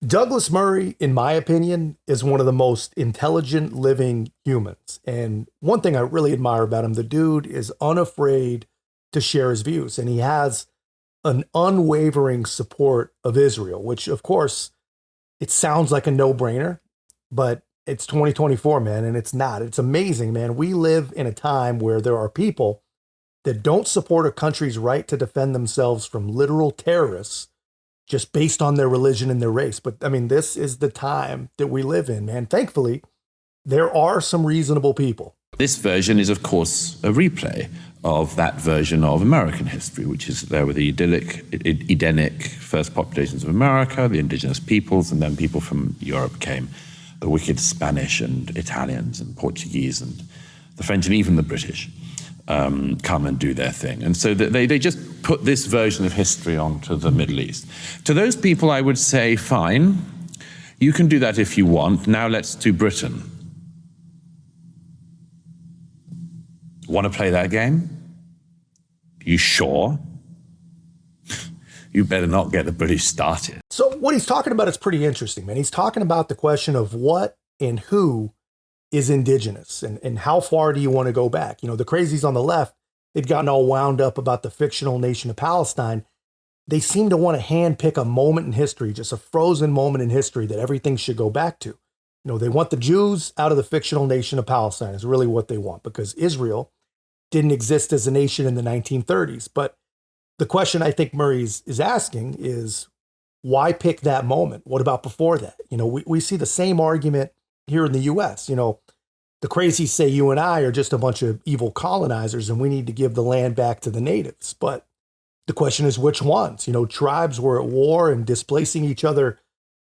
Douglas Murray, in my opinion, is one of the most intelligent living humans. And one thing I really admire about him, the dude is unafraid to share his views. And he has an unwavering support of Israel, which, of course, it sounds like a no-brainer, but it's 2024, man, and it's not. It's amazing, man. We live in a time where there are people that don't support a country's right to defend themselves from literal terrorists just based on their religion and their race. But I mean, this is the time that we live in, man. Thankfully, there are some reasonable people. This version is, of course, a replay of that version of American history, which is there with the Edenic first populations of America, the indigenous peoples, and then people from Europe came, the wicked Spanish and Italians and Portuguese and the French and even the British. Come and do their thing. And so they just put this version of history onto the Middle East. To those people, I would say, fine, you can do that if you want. Now let's do Britain. Want to play that game? You sure? You better not get the British started. So what he's talking about is pretty interesting, man. He's talking about the question of what and who is indigenous and how far do you want to go back? You know, the crazies on the left, they've gotten all wound up about the fictional nation of Palestine. They seem to want to handpick a moment in history, just a frozen moment in history that everything should go back to. You know, they want the Jews out of the fictional nation of Palestine is really what they want, because Israel didn't exist as a nation in the 1930s. But the question I think Murray is asking is, why pick that moment? What about before that? You know, we see the same argument here in the US. You know, the crazies say you and I are just a bunch of evil colonizers and we need to give the land back to the natives. But the question is, which ones? You know, tribes were at war and displacing each other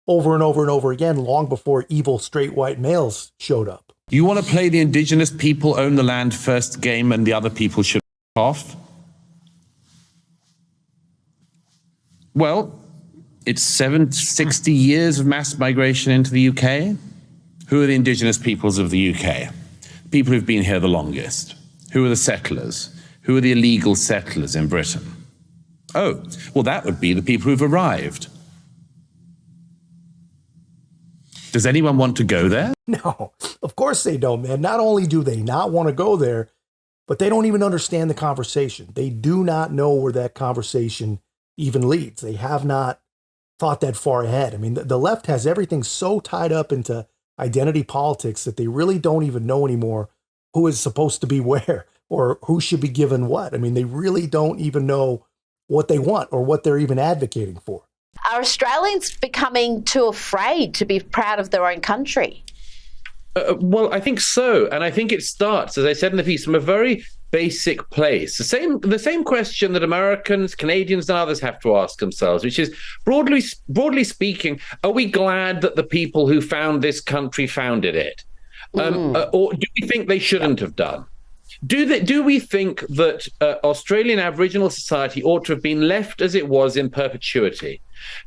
over and over and over again long before evil straight white males showed up. You want to play the indigenous people own the land first game and the other people should off? Well, it's 60 years of mass migration into the UK. Who are the indigenous peoples of the UK? People who've been here the longest. Who are the settlers? Who are the illegal settlers in Britain? Oh, well, that would be the people who've arrived. Does anyone want to go there? No, of course they don't, man. Not only do they not want to go there, but they don't even understand the conversation. They do not know where that conversation even leads. They have not thought that far ahead. I mean, the left has everything so tied up into identity politics that they really don't even know anymore who is supposed to be where or who should be given what. I mean, they really don't even know what they want or what they're even advocating for. Are Australians becoming too afraid to be proud of their own country? Well, I think so. And I think it starts, as I said in the piece, from a very basic place. The same question that Americans, Canadians, and others have to ask themselves, which is, broadly speaking, are we glad that the people who found this country founded it? Or do we think they shouldn't have done? Do we think that Australian Aboriginal society ought to have been left as it was in perpetuity?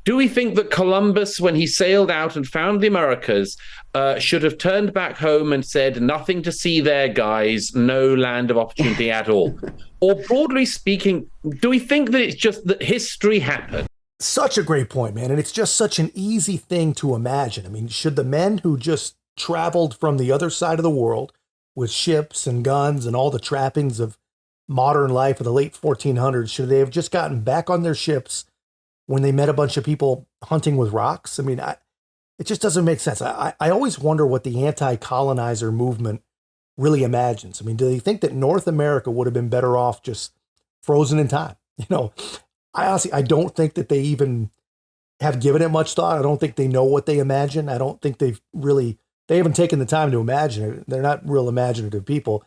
Do we think that Columbus, when he sailed out and found the Americas, should have turned back home and said, nothing to see there, guys, no land of opportunity at all? Or broadly speaking, do we think that it's just that history happened? Such a great point, man. And it's just such an easy thing to imagine. I mean, should the men who just traveled from the other side of the world with ships and guns and all the trappings of modern life of the late 1400s, should they have just gotten back on their ships when they met a bunch of people hunting with rocks? I mean, it just doesn't make sense. I always wonder what the anti-colonizer movement really imagines. I mean, do they think that North America would have been better off just frozen in time? You know, I don't think that they even have given it much thought. I don't think they know what they imagine. I don't think they haven't taken the time to imagine it. They're not real imaginative people.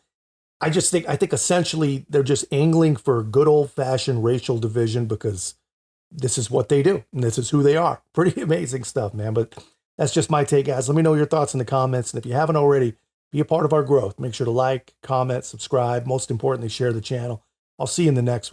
I think essentially they're just angling for good old fashioned racial division because this is what they do and this is who they are. Pretty amazing stuff, man. But that's just my take, guys. Let me know your thoughts in the comments. And if you haven't already, be a part of our growth. Make sure to like, comment, subscribe. Most importantly, share the channel. I'll see you in the next one.